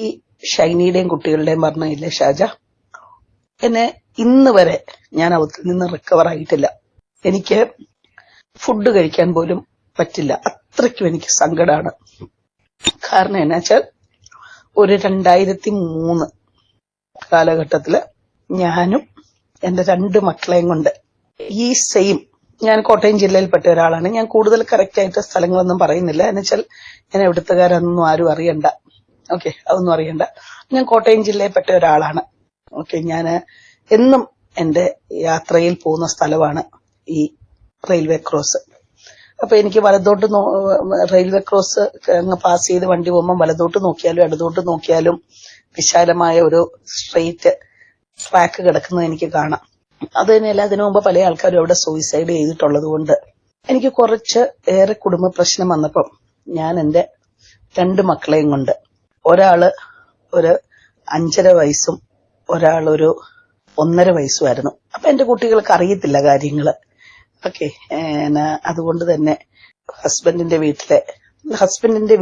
ഈ ഷൈനിയുടെയും കുട്ടികളുടെയും പറഞ്ഞില്ലേ ഷാജ, എന്നെ ഇന്ന് വരെ ഞാൻ അവത്തിൽ നിന്ന് റിക്കവർ ആയിട്ടില്ല. എനിക്ക് ഫുഡ് കഴിക്കാൻ പോലും പറ്റില്ല, അത്രയ്ക്കും എനിക്ക് സങ്കടമാണ്. കാരണം എന്നാ വെച്ചാൽ ഒരു 2003 കാലഘട്ടത്തില് ഞാനും എന്റെ 2 മക്കളെയും കൊണ്ട് ഈ സെയിം, ഞാൻ കോട്ടയം ജില്ലയിൽപ്പെട്ട ഒരാളാണ്. ഞാൻ കൂടുതൽ കറക്റ്റ് ആയിട്ട് സ്ഥലങ്ങളൊന്നും പറയുന്നില്ല, എന്നുവെച്ചാൽ ഞാൻ എവിടുത്തുകാരൊന്നും ആരും അറിയണ്ട. ഓക്കെ, അതൊന്നും അറിയണ്ട. ഞാൻ കോട്ടയം ജില്ലയിൽപ്പെട്ട ഒരാളാണ്. ഓക്കെ, ഞാൻ എന്നും എന്റെ യാത്രയിൽ പോകുന്ന സ്ഥലമാണ് ഈ റെയിൽവേ ക്രോസ്. അപ്പൊ എനിക്ക് വലത്തോട്ട് റെയിൽവേ ക്രോസ് അങ്ങ് പാസ് ചെയ്ത് വണ്ടി പോകുമ്പോൾ വലത്തോട്ട് നോക്കിയാലും ഇടത്തോട്ട് നോക്കിയാലും വിശാലമായ ഒരു സ്ട്രെയിറ്റ് ട്രാക്ക് കിടക്കുന്നത് എനിക്ക് കാണാം. അത് തന്നെയല്ല, അതിനു മുമ്പ് പല ആൾക്കാരും അവിടെ സൂയിസൈഡ് ചെയ്തിട്ടുള്ളത് കൊണ്ട് എനിക്ക് കുറച്ച് ഏറെ കുടുംബ പ്രശ്നം വന്നപ്പം ഞാൻ എന്റെ 2 മക്കളെയും കൊണ്ട്, ഒരാള് ഒരു 5.5 വയസ്സും ഒരാളൊരു 1.5 വയസ്സുമായിരുന്നു. അപ്പൊ എന്റെ കുട്ടികൾക്ക് അറിയത്തില്ല കാര്യങ്ങള്. ഓക്കെ, അതുകൊണ്ട് തന്നെ ഹസ്ബൻഡിന്റെ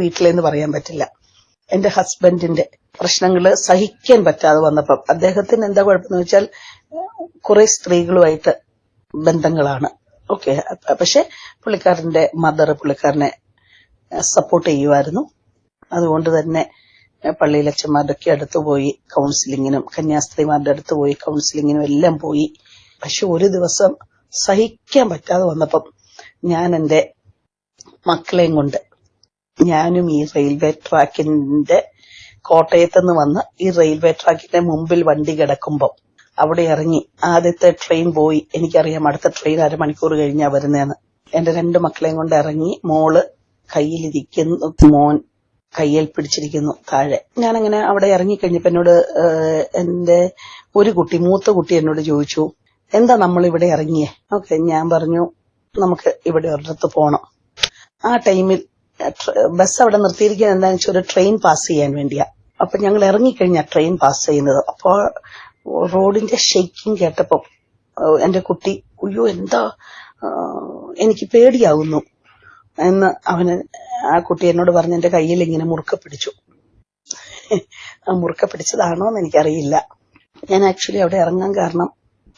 വീട്ടിലെന്ന് പറയാൻ പറ്റില്ല, എന്റെ ഹസ്ബൻഡിന്റെ പ്രശ്നങ്ങള് സഹിക്കാൻ പറ്റാതെ വന്നപ്പം അദ്ദേഹത്തിന് എന്താ കുഴപ്പമെന്ന് വെച്ചാൽ കുറെ സ്ത്രീകളുമായിട്ട് ബന്ധങ്ങളാണ്. ഓക്കെ, പക്ഷെ പുള്ളിക്കാരന്റെ മദർ പുള്ളിക്കാരനെ സപ്പോർട്ട് ചെയ്യുമായിരുന്നു. അതുകൊണ്ട് തന്നെ പള്ളിയിലച്ചന്മാരുടെ ഒക്കെ അടുത്ത് പോയി കൗൺസിലിങ്ങിനും, കന്യാസ്ത്രീമാരുടെ അടുത്ത് പോയി കൗൺസിലിങ്ങിനും എല്ലാം പോയി. പക്ഷെ ഒരു ദിവസം സഹിക്കാൻ പറ്റാതെ വന്നപ്പം ഞാൻ എന്റെ മക്കളെയും കൊണ്ട്, ഞാനും ഈ റെയിൽവേ ട്രാക്കിന്റെ കോട്ടയത്തുനിന്ന് വന്ന് ഈ റെയിൽവേ ട്രാക്കിന്റെ മുമ്പിൽ വണ്ടി കിടക്കുമ്പം അവിടെ ഇറങ്ങി ആദ്യത്തെ ട്രെയിൻ പോയി. എനിക്കറിയാം അടുത്ത ട്രെയിൻ അരമണിക്കൂർ കഴിഞ്ഞാ വരുന്നതെന്ന്. എന്റെ 2 മക്കളെയും കൊണ്ട് ഇറങ്ങി. മോള് കയ്യിലിരിക്കുന്നു, മോൻ കയ്യിൽ പിടിച്ചിരിക്കുന്നു താഴെ. ഞാനങ്ങനെ അവിടെ ഇറങ്ങിക്കഴിഞ്ഞപ്പോ എന്നോട് എന്റെ ഒരു കുട്ടി, മൂത്ത കുട്ടി എന്നോട് ചോദിച്ചു, എന്താ നമ്മൾ ഇവിടെ ഇറങ്ങിയേ? ഓക്കെ, ഞാൻ പറഞ്ഞു നമുക്ക് ഇവിടെ ഒരിടത്ത് പോണം. ആ ടൈമിൽ ബസ് അവിടെ നിർത്തിയിരിക്കുന്നത് എന്താണെന്ന് വെച്ചാൽ ഒരു ട്രെയിൻ പാസ് ചെയ്യാൻ വേണ്ടിയാ. അപ്പൊ ഞങ്ങൾ ഇറങ്ങിക്കഴിഞ്ഞാ ട്രെയിൻ പാസ് ചെയ്യുന്നത്. അപ്പോൾ റോഡിന്റെ ഷെയ്ക്കിങ് കേട്ടപ്പോ എന്റെ കുട്ടി, അയ്യോ എന്താ എനിക്ക് പേടിയാവുന്നു എന്ന് ആ കുട്ടി എന്നോട് പറഞ്ഞ് എന്റെ കയ്യിൽ ഇങ്ങനെ മുറുക്ക പിടിച്ചു. മുറുക്ക പിടിച്ചതാണോ എന്ന് എനിക്കറിയില്ല. ഞാൻ ആക്ച്വലി അവിടെ ഇറങ്ങാൻ കാരണം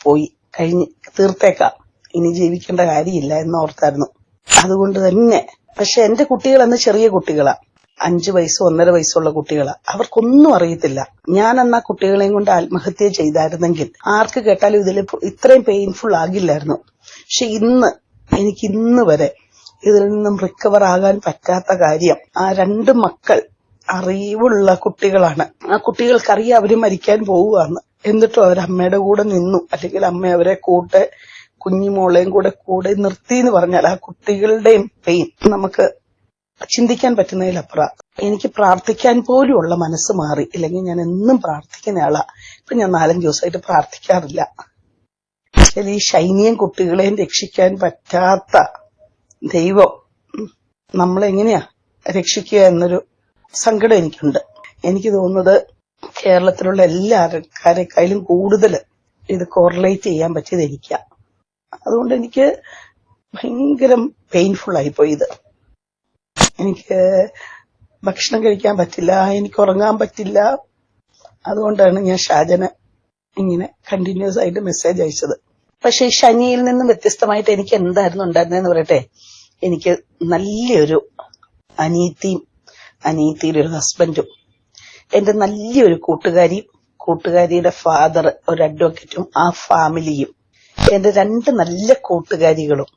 പോയി കഴിഞ്ഞ് തീർത്തേക്കാം, ഇനി ജീവിക്കേണ്ട കാര്യമില്ല എന്നോർത്തായിരുന്നു. അതുകൊണ്ട് തന്നെ, പക്ഷെ എന്റെ കുട്ടികൾ അന്ന് ചെറിയ കുട്ടികളാ, 5 വയസ്സും 1.5 വയസ്സുള്ള കുട്ടികളാ. അവർക്കൊന്നും അറിയത്തില്ല. ഞാൻ അന്ന് ആ കുട്ടികളെയും കൊണ്ട് ആത്മഹത്യ ചെയ്തായിരുന്നെങ്കിൽ ആർക്ക് കേട്ടാലും ഇതിൽ ഇത്രയും പെയിൻഫുൾ ആകില്ലായിരുന്നു. പക്ഷെ എനിക്ക് ഇന്ന് വരെ ഇതിൽ നിന്നും റിക്കവർ ആകാൻ പറ്റാത്ത കാര്യം, ആ 2 മക്കൾ അറിവുള്ള കുട്ടികളാണ്. ആ കുട്ടികൾക്കറിയാം അവര് മരിക്കാൻ പോവുകയാണ്. എന്നിട്ടും അവരമ്മയുടെ കൂടെ നിന്നു, അല്ലെങ്കിൽ അമ്മ അവരെ കുഞ്ഞുമോളെയും കൂടെ നിർത്തി എന്ന് പറഞ്ഞാൽ ആ കുട്ടികളുടെയും പെയിൻ നമുക്ക് ചിന്തിക്കാൻ പറ്റുന്നതിലപ്പുറം. എനിക്ക് പ്രാർത്ഥിക്കാൻ പോലും ഉള്ള മനസ്സ് മാറി. ഇല്ലെങ്കിൽ ഞാൻ എന്നും പ്രാർത്ഥിക്കുന്ന ആളാ. ഇപ്പൊ ഞാൻ 4-5 ദിവസമായിട്ട് പ്രാർത്ഥിക്കാറില്ല. ഈ ഷൈനിയും കുട്ടികളെയും രക്ഷിക്കാൻ പറ്റാത്ത ദൈവം നമ്മളെങ്ങനെയാ രക്ഷിക്കുക എന്നൊരു സങ്കടം എനിക്കുണ്ട്. എനിക്ക് തോന്നുന്നത് കേരളത്തിലുള്ള എല്ലാ ആൾക്കാരെക്കാളും കൂടുതൽ ഇത് കോറിലേറ്റ് ചെയ്യാൻ പറ്റിയത് എനിക്കാ. അതുകൊണ്ട് എനിക്ക് ഭയങ്കര പെയിൻഫുൾ ആയിപ്പോയി ഇത്. എനിക്ക് ഭക്ഷണം കഴിക്കാൻ പറ്റില്ല, എനിക്ക് ഉറങ്ങാൻ പറ്റില്ല. അതുകൊണ്ടാണ് ഞാൻ ഷാജന് ഇങ്ങനെ കണ്ടിന്യൂസ് ആയിട്ട് മെസ്സേജ് അയച്ചത്. പക്ഷെ ഈ ശനിയിൽ നിന്നും വ്യത്യസ്തമായിട്ട് എനിക്ക് എന്തായിരുന്നു ഉണ്ടായിരുന്നതെന്ന് പറയട്ടെ, എനിക്ക് നല്ലൊരു അനിയത്തിയുടെ ഒരു ഹസ്ബൻഡും, എന്റെ നല്ലൊരു കൂട്ടുകാരിയുടെ ഫാദർ ഒരു അഡ്വക്കേറ്റും, ആ ഫാമിലിയും, എന്റെ 2 നല്ല കൂട്ടുകാരികളും,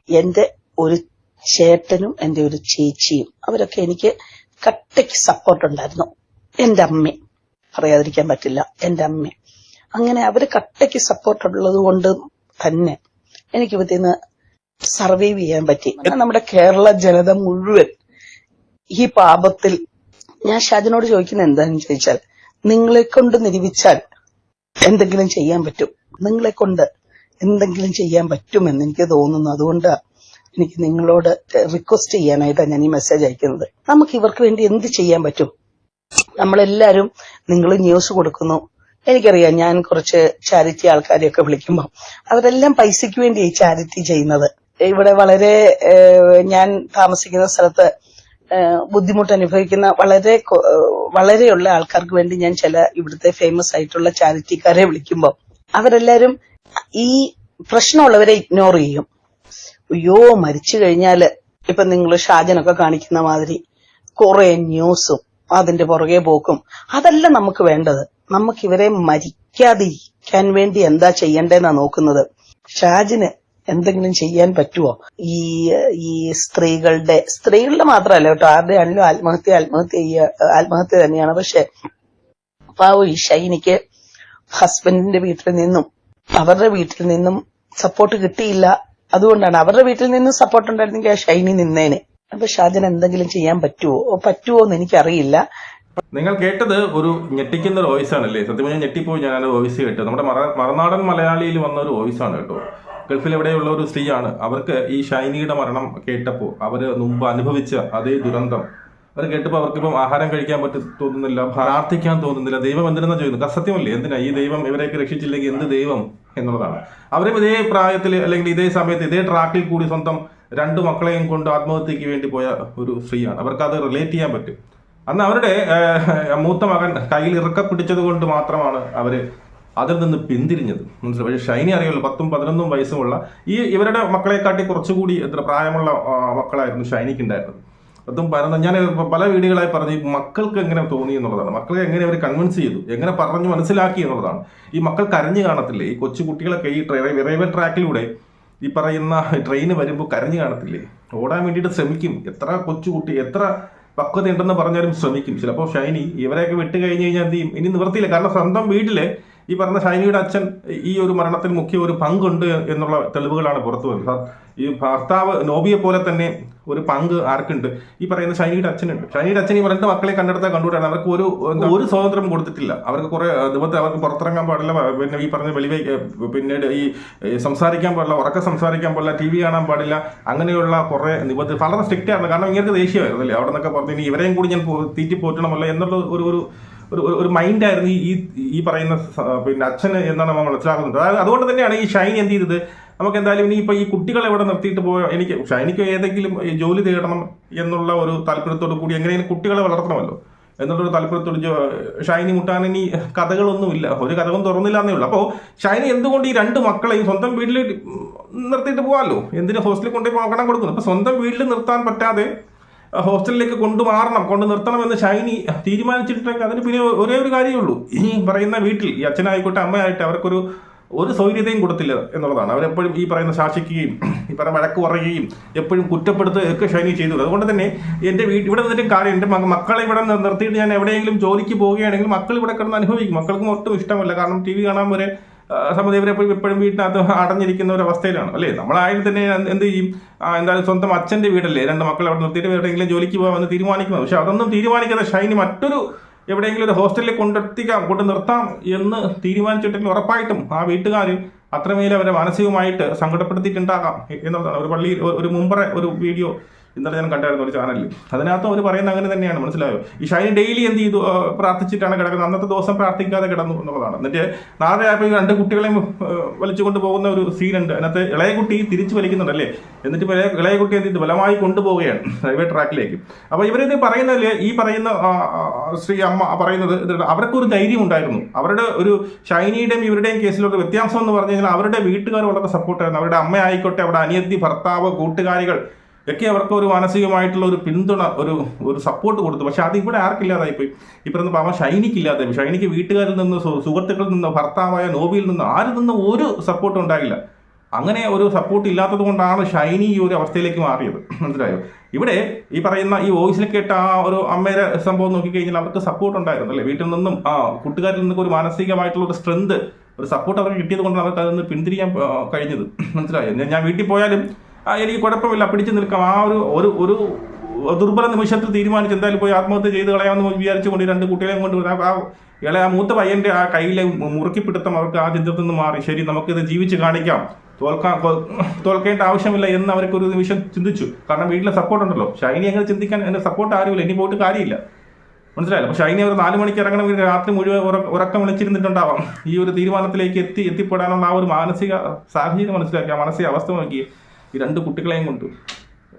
എന്റെ ഒരു ചേട്ടനും എന്റെ ഒരു ചേച്ചിയും, അവരൊക്കെ എനിക്ക് കട്ടയ്ക്ക് സപ്പോർട്ട് ഉണ്ടായിരുന്നു. എന്റെ അമ്മ പറയാതിരിക്കാൻ പറ്റില്ല, എന്റെ അമ്മ. അങ്ങനെ അവര് കട്ടയ്ക്ക് സപ്പോർട്ട് ഉള്ളത് കൊണ്ട് തന്നെ എനിക്ക് ഇതിന്ന് സർവൈവ് ചെയ്യാൻ പറ്റി. നമ്മുടെ കേരള ജനത മുഴുവൻ ഈ പാപത്തിൽ, ഞാൻ ഷാജനോട് ചോദിക്കുന്നത് എന്താണെന്ന് ചോദിച്ചാൽ, നിങ്ങളെ കൊണ്ട് നിരൂപിച്ചാൽ എന്തെങ്കിലും ചെയ്യാൻ പറ്റും, നിങ്ങളെ കൊണ്ട് എന്തെങ്കിലും ചെയ്യാൻ പറ്റുമെന്ന് എനിക്ക് തോന്നുന്നു. അതുകൊണ്ട് എനിക്ക് നിങ്ങളോട് റിക്വസ്റ്റ് ചെയ്യാനായിട്ടാണ് ഞാൻ ഈ മെസ്സേജ് അയക്കുന്നത്. നമുക്ക് ഇവർക്ക് വേണ്ടി എന്ത് ചെയ്യാൻ പറ്റും? നമ്മളെല്ലാരും, നിങ്ങൾ ന്യൂസ് കൊടുക്കുന്നു, എനിക്കറിയാം. ഞാൻ കുറച്ച് ചാരിറ്റി ആൾക്കാരെയൊക്കെ വിളിക്കുമ്പോൾ അവരെല്ലാം പൈസയ്ക്ക് വേണ്ടി ഈ ചാരിറ്റി ചെയ്യുന്നത്. ഇവിടെ വളരെ ഞാൻ താമസിക്കുന്ന സ്ഥലത്ത് ബുദ്ധിമുട്ട് അനുഭവിക്കുന്ന വളരെയുള്ള ആൾക്കാർക്ക് വേണ്ടി ഞാൻ ചില ഇവിടുത്തെ ഫേമസ് ആയിട്ടുള്ള ചാരിറ്റിക്കാരെ വിളിക്കുമ്പോൾ അവരെല്ലാരും ഈ പ്രശ്നമുള്ളവരെ ഇഗ്നോർ ചെയ്യും. അയ്യോ മരിച്ചു കഴിഞ്ഞാല് ഇപ്പൊ നിങ്ങൾ ഷാജനൊക്കെ കാണിക്കുന്ന മാതിരി കുറെ ന്യൂസും അതിന്റെ പുറകെ പോക്കും അതല്ല നമുക്ക് വേണ്ടത്. നമുക്ക് ഇവരെ മരിക്കാതിരിക്കാൻ വേണ്ടി എന്താ ചെയ്യണ്ടേന്നാ നോക്കുന്നത്. ഷാജിന് എന്തെങ്കിലും ചെയ്യാൻ പറ്റുമോ? ഈ സ്ത്രീകളുടെ മാത്രമല്ല കേട്ടോ, ആരുടെ ആണെങ്കിലും ആത്മഹത്യ തന്നെയാണ്. പക്ഷെ പാവം ഈ ഷൈനിക്ക് ഹസ്ബൻഡിന്റെ വീട്ടിൽ നിന്നും അവരുടെ വീട്ടിൽ നിന്നും സപ്പോർട്ട് കിട്ടിയില്ല. അതുകൊണ്ടാണ് അവരുടെ വീട്ടിൽ നിന്നും സപ്പോർട്ട് ഉണ്ടായിരുന്നെങ്കിൽ ആ ഷൈനി നിന്നേനെ. അപ്പൊ ഷാജൻ എന്തെങ്കിലും ചെയ്യാൻ പറ്റുമോ എന്ന് എനിക്കറിയില്ല. നിങ്ങൾ കേട്ടത് ഒരു ഞെട്ടിക്കുന്ന ഒരു വോയിസ് ആണല്ലേ? സത്യം പറഞ്ഞാൽ ഞെട്ടിപ്പോയി ഞാൻ വോയിസ് കേട്ടത്. നമ്മുടെ മറുനാടൻ മലയാളിയിൽ വന്ന ഒരു വോയിസ് ആണ് കേട്ടോ. ഗൾഫിൽ എവിടെയുള്ള ഒരു സ്ത്രീയാണ്. അവർക്ക് ഈ ഷൈനിയുടെ മരണം കേട്ടപ്പോൾ അവര് മുമ്പ് അനുഭവിച്ച അതേ ദുരന്തം അവർ കേട്ടപ്പോൾ അവർക്കിപ്പം ആഹാരം കഴിക്കാൻ തോന്നുന്നില്ല, പ്രാർത്ഥിക്കാൻ തോന്നുന്നില്ല. ദൈവം എന്തിനാ ചോദിക്കുന്നത്? അസത്യമല്ലേ? എന്തിനാ ഈ ദൈവം ഇവരെയൊക്കെ രക്ഷിച്ചില്ലെങ്കിൽ എന്ത് ദൈവം എന്നുള്ളതാണ്. അവരും ഇതേ പ്രായത്തിൽ അല്ലെങ്കിൽ ഇതേ സമയത്ത് ഇതേ ട്രാക്കിൽ കൂടി സ്വന്തം 2 മക്കളെയും കൊണ്ട് ആത്മഹത്യക്ക് വേണ്ടി പോയ ഒരു സ്ത്രീയാണ്. അവർക്ക് അത് റിലേറ്റ് ചെയ്യാൻ പറ്റും. അന്ന് അവരുടെ മൂത്ത മകൻ കയ്യിൽ ഇറക്ക പിടിച്ചത് കൊണ്ട് മാത്രമാണ് അവര് അതിൽ നിന്ന് പിന്തിരിഞ്ഞത്. മനസ്സിലായി? പക്ഷേ ഷൈനി അറിയുള്ളൂ 10ഉം 11ഉം വയസ്സുമുള്ള ഇവരുടെ മക്കളെക്കാട്ടി കുറച്ചുകൂടി പ്രായമുള്ള മക്കളായിരുന്നു ഷൈനിക്ക് ഉണ്ടായിരുന്നത്. 10ഉം 11ഉം. ഞാൻ പല വീഡിയോകളായി പറഞ്ഞു മക്കൾക്ക് എങ്ങനെ തോന്നി എന്നുള്ളതാണ്. മക്കളെ എങ്ങനെ അവർ കൺവിൻസ് ചെയ്തു, എങ്ങനെ പറഞ്ഞു മനസ്സിലാക്കി എന്നുള്ളതാണ്. ഈ മക്കൾ കരഞ്ഞു കാണത്തില്ലേ? ഈ കൊച്ചു കുട്ടികളൊക്കെ ഈ റെയിൽവേ ട്രാക്കിലൂടെ ഈ പറയുന്ന ട്രെയിന് വരുമ്പോൾ കരഞ്ഞു കാണത്തില്ലേ? ഓടാൻ വേണ്ടിയിട്ട് ശ്രമിക്കും. എത്ര കൊച്ചുകുട്ടി എത്ര പക്വത ഉണ്ടെന്ന് പറഞ്ഞാലും ശ്രമിക്കും. ചിലപ്പോൾ ഷൈനി ഇവരെയൊക്കെ വിട്ട് കഴിഞ്ഞ് കഴിഞ്ഞാൽ എന്ത് ചെയ്യും? ഇനി നിവർത്തിയില്ല. കാരണം സ്വന്തം വീട്ടിലെ ഈ പറഞ്ഞ ഷൈനിയുടെ അച്ഛൻ ഈ ഒരു മരണത്തിൽ മുഖ്യ ഒരു പങ്കുണ്ട് എന്നുള്ള തെളിവുകളാണ് പുറത്തു വരുന്നത്. ഈ ഭർത്താവ് നോബിയെ പോലെ തന്നെ ഒരു പങ്ക് ആർക്കുണ്ട്? ഈ പറയുന്ന ഷൈനിയുടെ അച്ഛനുണ്ട്. ഷൈനിയുടെ അച്ഛൻ ഈ 2 മക്കളെ കണ്ടെടുത്താൽ കണ്ടുകൂടാണ്. അവർക്ക് ഒരു സ്വാതന്ത്ര്യം കൊടുത്തിട്ടില്ല. അവർക്ക് കുറെ ദിവസം അവർക്ക് പുറത്തിറങ്ങാൻ പാടില്ല, പിന്നെ ഈ പറഞ്ഞ പിന്നീട് ഈ സംസാരിക്കാൻ പാടില്ല, ഉറക്കെ സംസാരിക്കാൻ പാടില്ല, TV കാണാൻ പാടില്ല. അങ്ങനെയുള്ള കുറെ നിബന്ധന വളരെ സ്ട്രിക്റ്റ് ആയിരുന്നു. കാരണം ഇങ്ങനെ ദേഷ്യമായിരുന്നു അല്ലേ? അവിടെ നിന്നൊക്കെ പറഞ്ഞു ഇനി ഇവരെയും കൂടി ഞാൻ തീറ്റി പോറ്റണമല്ല എന്നുള്ള ഒരു മൈൻഡായിരുന്നു ഈ പറയുന്ന പിന്നെ അച്ഛന് എന്നാണ് നമ്മൾ മനസ്സിലാക്കുന്നത്. അതുകൊണ്ട് തന്നെയാണ് ഈ ഷൈനി എന്ത് ചെയ്തത്? നമുക്ക് എന്തായാലും ഇനി ഇപ്പൊ ഈ കുട്ടികളെ ഇവിടെ നിർത്തിയിട്ട് ഷൈനിക്ക് ഏതെങ്കിലും ജോലി തേടണം എന്നുള്ള ഒരു താല്പര്യത്തോടു കൂടി എങ്ങനെയും കുട്ടികളെ വളർത്തണമല്ലോ എന്നുള്ളൊരു താല്പര്യത്തോട് ഷൈനി മുട്ടാൻ ഇനി കഥകളൊന്നുമില്ല, ഒരു കഥകളും തുറന്നില്ല എന്നേ ഉള്ളൂ. അപ്പോൾ ഷൈനി എന്തുകൊണ്ട് ഈ 2 മക്കളെയും സ്വന്തം വീട്ടിൽ നിർത്തിയിട്ട് പോകാമല്ലോ? എന്തിന് ഹോസ്റ്റലിൽ കൊണ്ടുപോയി നോക്കണം കൊടുക്കുന്നു? അപ്പൊ സ്വന്തം വീട്ടിൽ നിർത്താൻ പറ്റാതെ ഹോസ്റ്റലിലേക്ക് കൊണ്ട് നിർത്തണമെന്ന് ഷൈനി തീരുമാനിച്ചിട്ടുണ്ടെങ്കിൽ അതിന് പിന്നെ ഒരേ ഒരു കാര്യമുള്ളൂ. ഈ പറയുന്ന വീട്ടിൽ ഈ അച്ഛനായിക്കോട്ടെ അമ്മയായിട്ട് അവർക്കൊരു സൗകര്യതയും കൊടുത്തില്ല എന്നുള്ളതാണ്. അവരെപ്പോഴും ഈ പറയുന്ന ശാസിക്കുകയും ഈ പറയുന്ന വഴക്ക് പറയുകയും എപ്പോഴും കുറ്റപ്പെടുത്തുകയൊക്കെ ഷൈനി ചെയ്തു. അതുകൊണ്ട് തന്നെ എൻ്റെ ഇവിടെ നിന്നിട്ടും കാര്യം എൻ്റെ മക്കളെ ഇവിടെ നിർത്തിയിട്ട് ഞാൻ എവിടെയെങ്കിലും ജോലിക്ക് പോവുകയാണെങ്കിൽ മക്കൾ ഇവിടെ കിടന്ന് അനുഭവിക്കും. മക്കൾക്കും ഒട്ടും ഇഷ്ടമല്ല. കാരണം TV കാണാൻ വരെ സമയത്ത് എപ്പോഴും വീട്ടിനകത്ത് അടഞ്ഞിരിക്കുന്ന ഒരു അവസ്ഥയിലാണ് അല്ലേ? നമ്മളായാലും തന്നെ എന്ത് ചെയ്യും? എന്തായാലും സ്വന്തം അച്ഛൻ്റെ വീടല്ലേ, 2 മക്കളെ അവിടെ നിർത്തിയിട്ട് എവിടെയെങ്കിലും ജോലിക്ക് പോകാമെന്ന് തീരുമാനിക്കുന്നത്. പക്ഷെ അതൊന്നും തീരുമാനിക്കാതെ ഷൈനി മറ്റൊരു എവിടെയെങ്കിലും ഒരു ഹോസ്റ്റലിൽ കൊണ്ട് നിർത്താം എന്ന് തീരുമാനിച്ചിട്ടുണ്ടെങ്കിൽ ഉറപ്പായിട്ടും ആ വീട്ടുകാർ അത്രമേൽ അവരെ മാനസികമായിട്ട് സങ്കടപ്പെടുത്തിയിട്ടുണ്ടാകാം എന്നുള്ളതാണ്. ഒരു പള്ളിയിൽ ഒരു മുമ്പേ ഒരു വീഡിയോ ഇന്നലെ ഞാൻ കണ്ടായിരുന്നു ഒരു ചാനലിൽ. അതിനകത്ത് അവർ പറയുന്ന അങ്ങനെ തന്നെയാണ്. മനസ്സിലായോ? ഈ ഷൈനി ഡെയിലി എന്ത് ചെയ്തു? പ്രാർത്ഥിച്ചിട്ടാണ് കിടക്കുന്നത്. അന്നത്തെ ദിവസം പ്രാർത്ഥിക്കാതെ കിടന്നു എന്നുള്ളതാണ്. എന്നിട്ട് നാളെ ആയപ്പോൾ 2 കുട്ടികളെയും വലിച്ചുകൊണ്ട് പോകുന്ന ഒരു സീനുണ്ട്. അതിനകത്ത് ഇളയ കുട്ടി തിരിച്ചു വലിക്കുന്നുണ്ടല്ലേ? എന്നിട്ട് ഇളയ കുട്ടി എന്ത് ചെയ്തു? ബലമായി കൊണ്ടുപോവുകയാണ് റെയിൽവേ ട്രാക്കിലേക്ക്. അപ്പോൾ ഇവരിത് പറയുന്നതിൽ ഈ പറയുന്ന ശ്രീ അമ്മ പറയുന്നത് അവർക്കൊരു ധൈര്യം ഉണ്ടായിരുന്നു. അവരുടെ ഒരു ഷൈനിയുടെയും ഇവരുടെയും കേസിലൊരു വ്യത്യാസം എന്ന് പറഞ്ഞു കഴിഞ്ഞാൽ അവരുടെ വീട്ടുകാർ വളരെ സപ്പോർട്ടായിരുന്നു. അവരുടെ അമ്മ ആയിക്കോട്ടെ, അവരുടെ അനിയത്തി, ഭർത്താവ്, കൂട്ടുകാരികൾ ഒക്കെ അവർക്ക് ഒരു മാനസികമായിട്ടുള്ള ഒരു പിന്തുണ ഒരു സപ്പോർട്ട് കൊടുത്തു. പക്ഷെ അത് ഇവിടെ ആർക്കില്ലാതായിപ്പോയി. ഈ പറയുന്ന പാവം ഷൈനിക്കില്ലാതായി. ഷൈനിക്ക് വീട്ടുകാരിൽ നിന്ന്, സുഹൃത്തുക്കളിൽ നിന്ന്, ഭർത്താവായ നോബിയിൽ നിന്ന് ആരിൽ നിന്നും ഒരു സപ്പോർട്ടും ഉണ്ടായില്ല. അങ്ങനെ ഒരു സപ്പോർട്ട് ഇല്ലാത്തത് കൊണ്ടാണ് ഷൈനി ഈ ഒരു അവസ്ഥയിലേക്ക് മാറിയത്. മനസ്സിലായോ? ഇവിടെ ഈ പറയുന്ന ഈ വോയിസിൽ കേട്ട ആ ഒരു അമ്മയുടെ സംഭവം നോക്കിക്കഴിഞ്ഞാൽ അവർക്ക് സപ്പോർട്ട് ഉണ്ടായിരുന്നു അല്ലേ? വീട്ടിൽ നിന്നും കൂട്ടുകാരിൽ നിന്നൊക്കെ ഒരു മാനസികമായിട്ടുള്ള ഒരു സ്ട്രെങ്ത്, ഒരു സപ്പോർട്ട് അവർക്ക് കിട്ടിയത് കൊണ്ടാണ് അവർക്ക് അതിൽ നിന്ന് പിന്തിരിയാൻ കഴിഞ്ഞത്. മനസ്സിലായോ? ഞാൻ വീട്ടിൽ പോയാലും എനിക്ക് കുഴപ്പമില്ല, പിടിച്ചു നിൽക്കാം. ആ ഒരു ദുർബല നിമിഷത്തിൽ തീരുമാനിച്ച് എന്തായാലും പോയി ആത്മഹത്യ ചെയ്ത് കളയാമെന്ന് വിചാരിച്ചുകൊണ്ട് 2 കുട്ടികളെയും കൊണ്ട് ആ മൂത്ത പയ്യന്റെ ആ കയ്യിലെ മുറുക്കിപ്പിടുത്തം അവർക്ക് ആ ചിന്തത്തിൽ നിന്ന് മാറി. ശരി, നമുക്കിത് ജീവിച്ച് കാണിക്കാം, തോൽക്കേണ്ട ആവശ്യമില്ല എന്ന് അവർക്ക് ഒരു നിമിഷം ചിന്തിച്ചു. കാരണം വീട്ടിലെ സപ്പോർട്ട് ഉണ്ടല്ലോ. ഷൈനി അങ്ങനെ ചിന്തിക്കാൻ എൻ്റെ സപ്പോർട്ട് ആരുമില്ല, ഇനി പോയിട്ട് കാര്യമില്ല. മനസ്സിലായല്ലോ? അപ്പോൾ ഷൈനി അവർ 4 മണിക്ക് ഇറങ്ങണമെങ്കിൽ രാത്രി മുഴുവൻ ഉറക്കം വിളിച്ചിരുന്നിട്ടുണ്ടാവാം. ഈ ഒരു തീരുമാനത്തിലേക്ക് എത്തിപ്പെടാനുള്ള ആ ഒരു മാനസിക സാഹചര്യം മനസ്സിലാക്കി, ആ മാനസിക അവസ്ഥ നോക്കി ഈ 2 കുട്ടികളെയും കൊണ്ട്.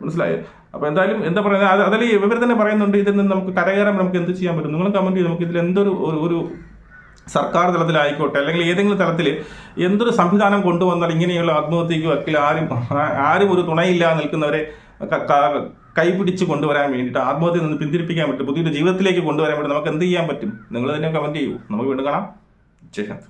മനസ്സിലായോ? അപ്പോൾ എന്തായാലും എന്താ പറയുക, അതിൽ ഇവർ തന്നെ പറയുന്നുണ്ട്, ഇതിൽ നിന്ന് നമുക്ക് കരകയറാൻ നമുക്ക് എന്ത് ചെയ്യാൻ പറ്റും? നിങ്ങൾ കമന്റ് ചെയ്ത് നമുക്ക് ഇതിൽ എന്തൊരു ഒരു സർക്കാർ തലത്തിലായിക്കോട്ടെ അല്ലെങ്കിൽ ഏതെങ്കിലും തലത്തിൽ എന്തൊരു സംവിധാനം കൊണ്ടുവന്നാൽ ഇങ്ങനെയുള്ള ആത്മഹത്യയ്ക്ക് വക്കിൽ ആരും ഒരു തുണയില്ലാതെ നിൽക്കുന്നവരെ കൈപിടിച്ച് കൊണ്ടുവരാൻ വേണ്ടിയിട്ട്, ആത്മഹത്യയിൽ നിന്ന് പിന്തിരിപ്പിക്കാൻ പറ്റും, പുതിയൊരു ജീവിതത്തിലേക്ക് കൊണ്ടുവരാൻ വേണ്ടി നമുക്ക് എന്ത് ചെയ്യാൻ പറ്റും? നിങ്ങൾ തന്നെ കമന്റ് ചെയ്യൂ. നമുക്ക് വീണ്ടും കാണാം. ജയ് ഹിന്ദ്.